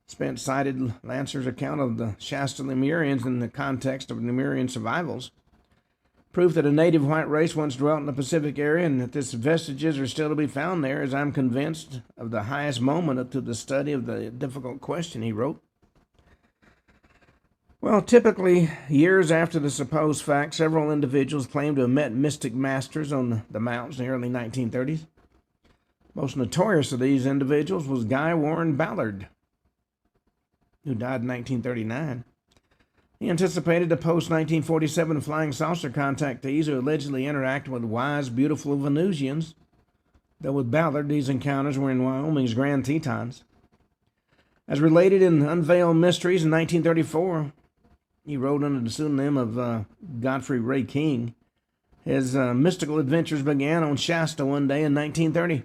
Spence cited Lancer's account of the Shasta Lemurians in the context of Lemurian survivals. Proof that a native white race once dwelt in the Pacific area and that its vestiges are still to be found there, as I'm convinced of the highest moment up to the study of the difficult question, he wrote. Well, typically, years after the supposed fact, several individuals claimed to have met mystic masters on the mountains in the early 1930s. Most notorious of these individuals was Guy Warren Ballard, who died in 1939. He anticipated the post-1947 flying saucer contactees who allegedly interacted with wise, beautiful Venusians, though with Ballard, these encounters were in Wyoming's Grand Tetons. As related in Unveiled Mysteries in 1934, he wrote under the pseudonym of Godfrey Ray King. His mystical adventures began on Shasta one day in 1930.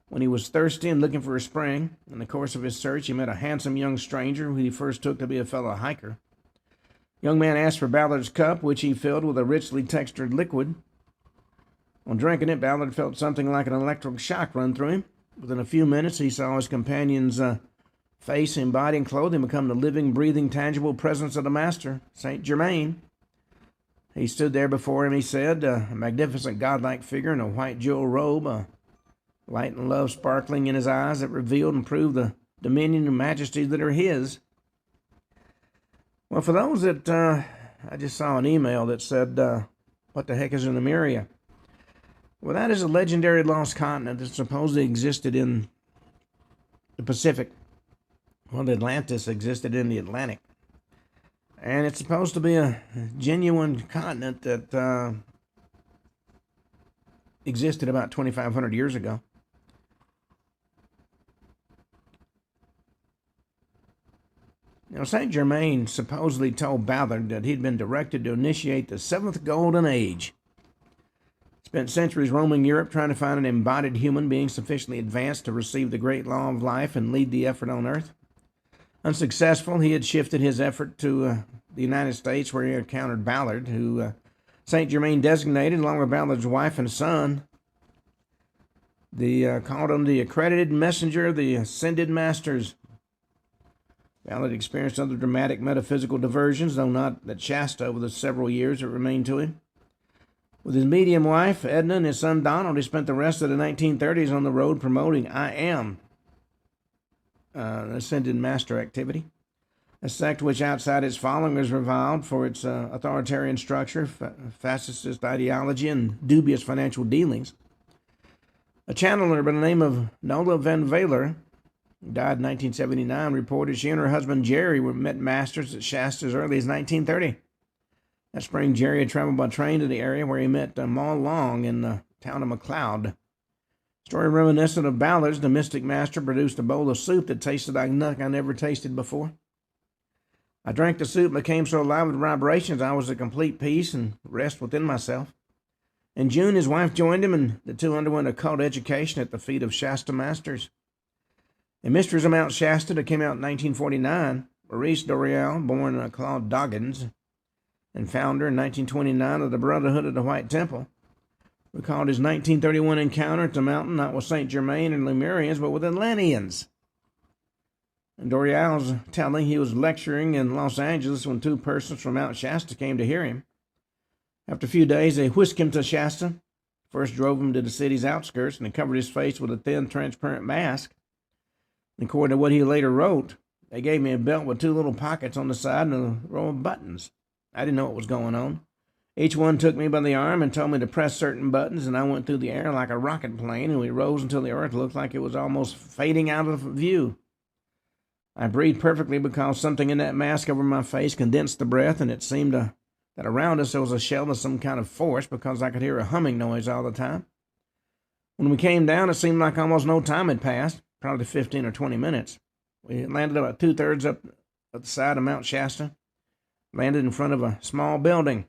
When he was thirsty and looking for a spring, in the course of his search, he met a handsome young stranger who he first took to be a fellow hiker. The young man asked for Ballard's cup, which he filled with a richly textured liquid. On drinking it, Ballard felt something like an electric shock run through him. Within a few minutes, he saw his companion's face and body and clothing become the living, breathing, tangible presence of the Master, Saint Germain. He stood there before him, he said, a magnificent godlike figure in a white jewel robe, a light and love sparkling in his eyes that revealed and proved the dominion and majesty that are his. Well, for those that, I just saw an email that said, what the heck is an Lemuria? Well, that is a legendary lost continent that supposedly existed in the Pacific. Well, Atlantis existed in the Atlantic. And it's supposed to be a genuine continent that existed about 2,500 years ago. Now, Saint Germain supposedly told Ballard that he'd been directed to initiate the seventh golden age. Spent centuries roaming Europe trying to find an embodied human being sufficiently advanced to receive the great law of life and lead the effort on Earth. Unsuccessful, he had shifted his effort to the United States, where he encountered Ballard, who Saint Germain designated, along with Ballard's wife and son. They called him the accredited messenger of the ascended masters. Ballard experienced other dramatic metaphysical diversions, though not at Shasta over the several years that remained to him. With his medium wife, Edna, and his son Donald, he spent the rest of the 1930s on the road promoting I Am, an ascended master activity, a sect which outside its following is reviled for its authoritarian structure, fascist ideology, and dubious financial dealings. A channeler by the name of Nola Van Valer, who died in 1979, reported she and her husband Jerry met masters at Shasta as early as 1930. That spring, Jerry had traveled by train to the area where he met Ma Long in the town of McLeod. Story reminiscent of Ballard's, the mystic master produced a bowl of soup that tasted like nothing I never tasted before. I drank the soup and became so alive with vibrations I was at complete peace and rest within myself. In June, his wife joined him, and the two underwent a cult education at the feet of Shasta masters. In Mysteries of Mount Shasta, that came out in 1949, Maurice Doreal, born Claude Doggins, and founder in 1929 of the Brotherhood of the White Temple, recalled his 1931 encounter at the mountain not with Saint Germain and Lemurians, but with Atlanteans. In Doreal's telling, he was lecturing in Los Angeles when two persons from Mount Shasta came to hear him. After a few days, they whisked him to Shasta, first drove him to the city's outskirts, and they covered his face with a thin, transparent mask. And according to what he later wrote, they gave me a belt with two little pockets on the side and a row of buttons. I didn't know what was going on. Each one took me by the arm and told me to press certain buttons, and I went through the air like a rocket plane, and we rose until the earth looked like it was almost fading out of view. I breathed perfectly because something in that mask over my face condensed the breath, and it seemed that around us there was a shell of some kind of force because I could hear a humming noise all the time. When we came down, it seemed like almost no time had passed, probably 15 or 20 minutes. We landed about 2/3 up at the side of Mount Shasta, landed in front of a small building.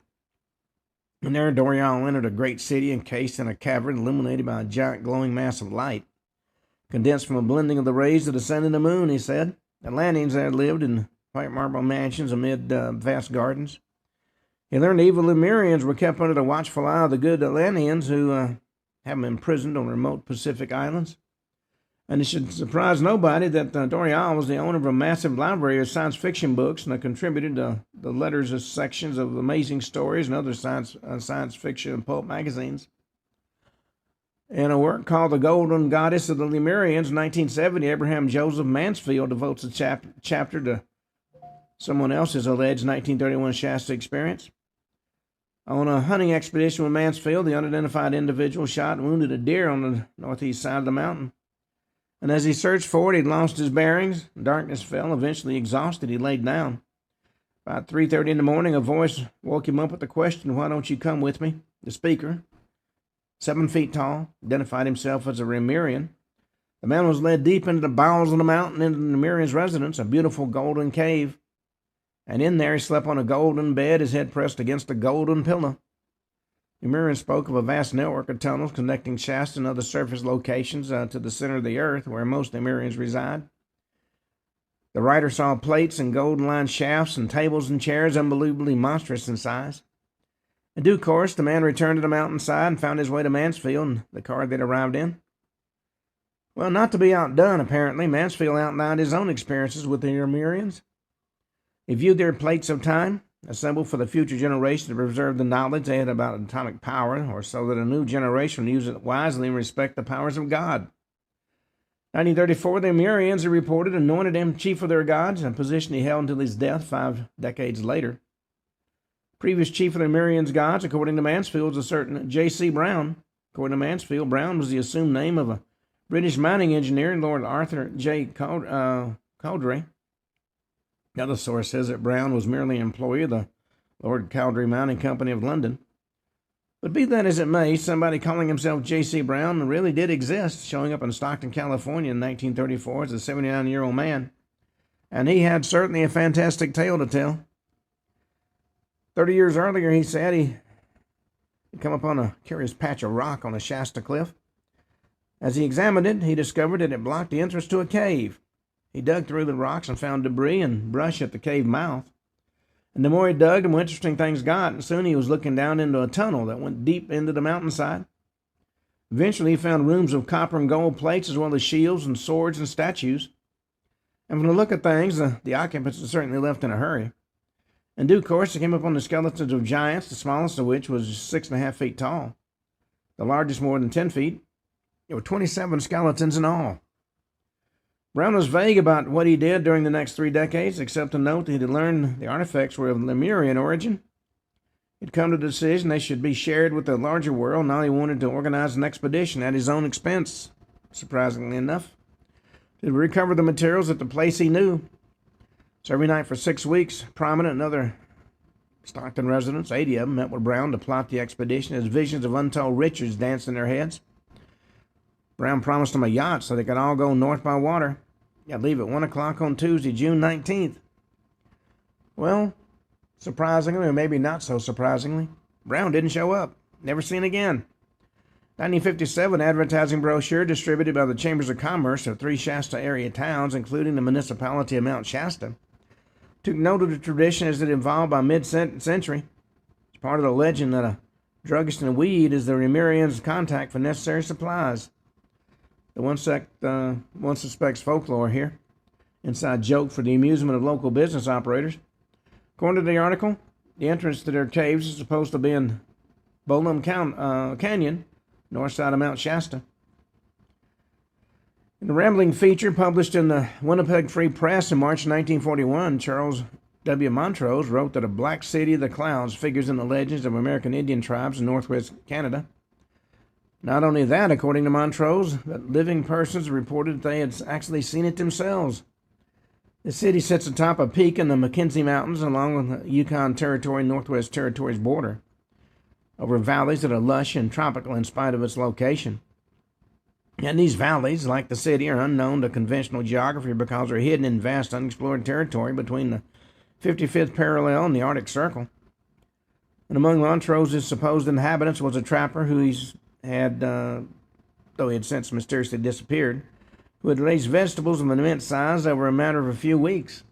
And there Doreal entered a great city encased in a cavern illuminated by a giant glowing mass of light, condensed from a blending of the rays of the sun and the moon, he said. Atlanteans there lived in white marble mansions amid vast gardens. He learned the evil Lemurians were kept under the watchful eye of the good Atlanteans who have them imprisoned on remote Pacific islands. And it should surprise nobody that Doreal was the owner of a massive library of science fiction books and contributed to the letters as sections of amazing stories and other science fiction and pulp magazines. In a work called The Golden Goddess of the Lemurians, in 1970, Abraham Joseph Mansfield devotes a chapter to someone else's alleged 1931 Shasta experience. On a hunting expedition with Mansfield, the unidentified individual shot and wounded a deer on the northeast side of the mountain. And as he searched for it, he'd lost his bearings. Darkness fell. Eventually, exhausted, he laid down. About 3:30 in the morning, a voice woke him up with the question, "Why don't you come with me?" The speaker, 7 feet tall, identified himself as a Lemurian. The man was led deep into the bowels of the mountain, into the Lemurian's residence, a beautiful golden cave. And in there he slept on a golden bed, his head pressed against a golden pillow. Lemurian spoke of a vast network of tunnels connecting Shasta and other surface locations to the center of the earth, where most Lemurians reside. The writer saw plates and golden-lined shafts and tables and chairs unbelievably monstrous in size. In due course, the man returned to the mountainside and found his way to Mansfield and the car they'd arrived in. Well, not to be outdone, apparently, Mansfield outlined his own experiences with the Lemurians. He viewed their plates of time, assembled for the future generation to preserve the knowledge they had about atomic power, or so that a new generation would use it wisely and respect the powers of God. 1934, the Lemurians, are reported, anointed him chief of their gods, a position he held until his death 5 decades later. Previous chief of the Lemurians' gods, according to Mansfield, was a certain J.C. Brown. According to Mansfield, Brown was the assumed name of a British mining engineer, Lord Arthur J. Cowdray. Another source says that Brown was merely an employee of the Lord Cowdray Mining Company of London. But be that as it may, somebody calling himself J.C. Brown really did exist, showing up in Stockton, California in 1934 as a 79-year-old man. And he had certainly a fantastic tale to tell. 30 years earlier, he said he'd come upon a curious patch of rock on a Shasta cliff. As he examined it, he discovered that it blocked the entrance to a cave. He dug through the rocks and found debris and brush at the cave mouth. And the more he dug, the more interesting things got, and soon he was looking down into a tunnel that went deep into the mountainside. Eventually, he found rooms of copper and gold plates, as well as shields and swords and statues. And from the look of things, the occupants certainly left in a hurry. In due course, they came upon the skeletons of giants, the smallest of which was 6.5 feet tall, the largest more than 10 feet. There were 27 skeletons in all. Brown was vague about what he did during the next 3 decades, except to note that he had learned the artifacts were of Lemurian origin. He'd come to the decision they should be shared with the larger world. Now he wanted to organize an expedition at his own expense, surprisingly enough, to recover the materials at the place he knew. So every night for 6 weeks, prominent and other Stockton residents, 80 of them, met with Brown to plot the expedition as visions of untold riches danced in their heads. Brown promised them a yacht so they could all go north by water. They'd leave at 1 o'clock on Tuesday, June 19th. Well, surprisingly, or maybe not so surprisingly, Brown didn't show up. Never seen again. 1957 advertising brochure distributed by the Chambers of Commerce of 3 Shasta area towns, including the municipality of Mount Shasta, took note of the tradition as it evolved by mid-century. It's part of the legend that a druggist and weed is the Lemurians' contact for necessary supplies. One suspects folklore here. Inside joke for the amusement of local business operators. According to the article, the entrance to their caves is supposed to be in Bolum Canyon, north side of Mount Shasta. In a rambling feature published in the Winnipeg Free Press in March 1941, Charles W. Montrose wrote that a black city of the clouds figures in the legends of American Indian tribes in northwest Canada. Not only that, according to Montrose, but living persons reported that they had actually seen it themselves. The city sits atop a peak in the Mackenzie Mountains along with the Yukon Territory Northwest Territories border, over valleys that are lush and tropical in spite of its location. And these valleys, like the city, are unknown to conventional geography because they're hidden in vast unexplored territory between the 55th parallel and the Arctic Circle. And among Montrose's supposed inhabitants was a trapper who though he had since mysteriously disappeared, who had raised vegetables of an immense size over a matter of a few weeks.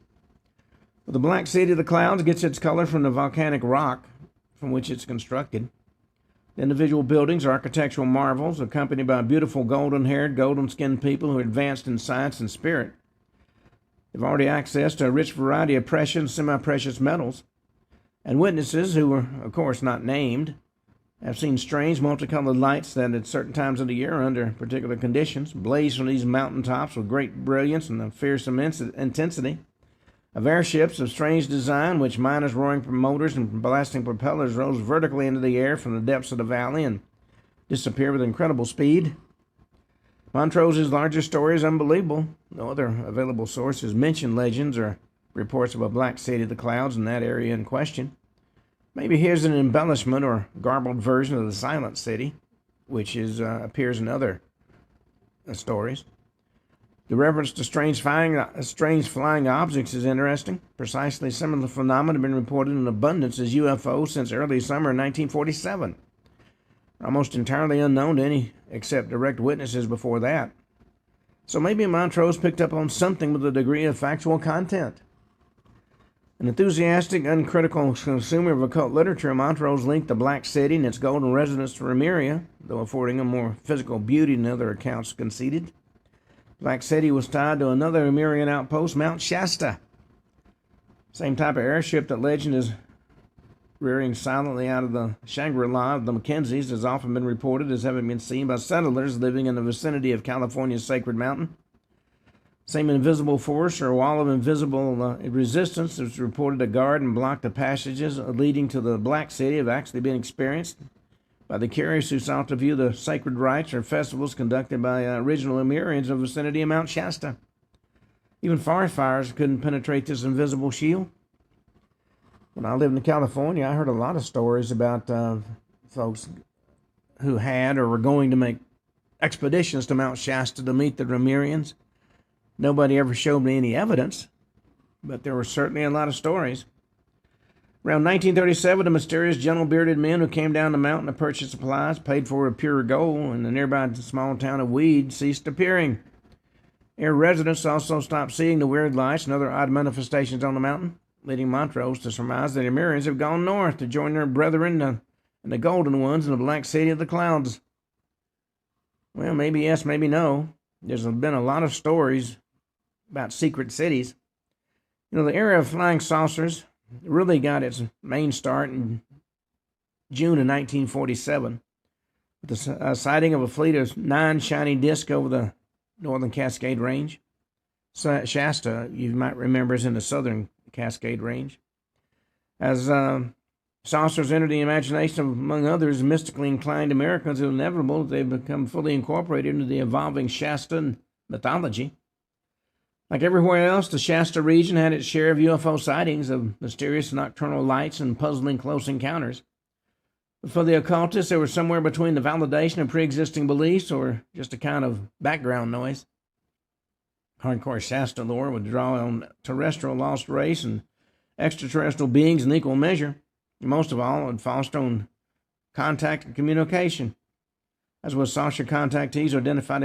Well, the Black City of the Clouds gets its color from the volcanic rock from which it's constructed. The individual buildings are architectural marvels, accompanied by beautiful golden-haired, golden-skinned people who are advanced in science and spirit. They've already access to a rich variety of precious and semi-precious metals, and witnesses, who were, of course, not named, have seen strange multicolored lights that at certain times of the year, under particular conditions, blaze from these mountaintops with great brilliance and a fearsome intensity. Of airships of strange design, which miners roaring from motors and blasting propellers rose vertically into the air from the depths of the valley and disappeared with incredible speed. Montrose's larger story is unbelievable. No other available sources mention legends or reports of a black city of the clouds in that area in question. Maybe here's an embellishment or garbled version of the Silent City, which appears in other stories. The reference to strange flying objects is interesting. Precisely similar phenomena have been reported in abundance as UFOs since early summer 1947. Almost entirely unknown to any except direct witnesses before that. So maybe Montrose picked up on something with a degree of factual content. An enthusiastic, uncritical consumer of occult literature, Montrose linked the Black City and its golden residents to Lemuria, though affording a more physical beauty than other accounts conceded. Black City was tied to another Lemurian outpost, Mount Shasta. Same type of airship that legend is rearing silently out of the Shangri-La of the Mackenzies has often been reported as having been seen by settlers living in the vicinity of California's Sacred Mountain. Same invisible force or wall of invisible resistance is reported to guard and block the passages leading to the Black City have actually been experienced by the curious who sought to view the sacred rites or festivals conducted by original Lemurians in the vicinity of Mount Shasta. Even forest fires couldn't penetrate this invisible shield. When I lived in California, I heard a lot of stories about folks who had or were going to make expeditions to Mount Shasta to meet the Lemurians. Nobody ever showed me any evidence, but there were certainly a lot of stories. Around 1937, the mysterious gentle bearded men who came down the mountain to purchase supplies, paid for with pure gold, and the nearby small town of Weed ceased appearing. Area residents also stopped seeing the weird lights and other odd manifestations on the mountain, leading Montrose to surmise that the Lemurians have gone north to join their brethren and the Golden Ones in the Black City of the Clouds. Well, maybe yes, maybe no. There's been a lot of stories about secret cities. The era of flying saucers really got its main start in June of 1947 with the sighting of a fleet of 9 shining discs over the northern Cascade Range. Shasta, you might remember, is in the southern Cascade Range. As saucers entered the imagination of, among others, mystically inclined Americans, it was inevitable that they've become fully incorporated into the evolving Shasta mythology. Like everywhere else, the Shasta region had its share of UFO sightings of mysterious nocturnal lights and puzzling close encounters. But for the occultists, they were somewhere between the validation of pre-existing beliefs or just a kind of background noise. Hardcore Shasta lore would draw on terrestrial lost race and extraterrestrial beings in equal measure. And most of all, it would foster on contact and communication. As with saucer contactees who identified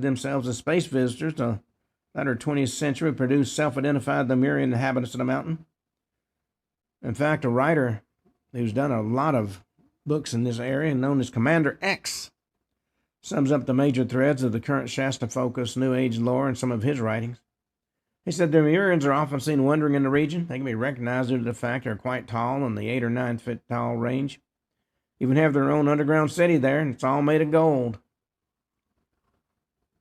themselves as space visitors, the latter 20th century produced self-identified Lemurian inhabitants of the mountain. In fact, a writer who's done a lot of books in this area, known as Commander X, sums up the major threads of the current Shasta-focused New Age lore in some of his writings. He said the Lemurians are often seen wandering in the region. They can be recognized due to the fact they're quite tall in the 8 or 9 foot tall range. Even have their own underground city there, and it's all made of gold.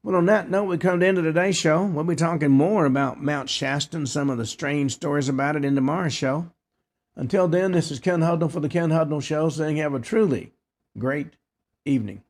Well, on that note, we come to the end of today's show. We'll be talking more about Mount Shasta and some of the strange stories about it in tomorrow's show. Until then, this is Ken Hudnall for the Ken Hudnall Show, saying have a truly great evening.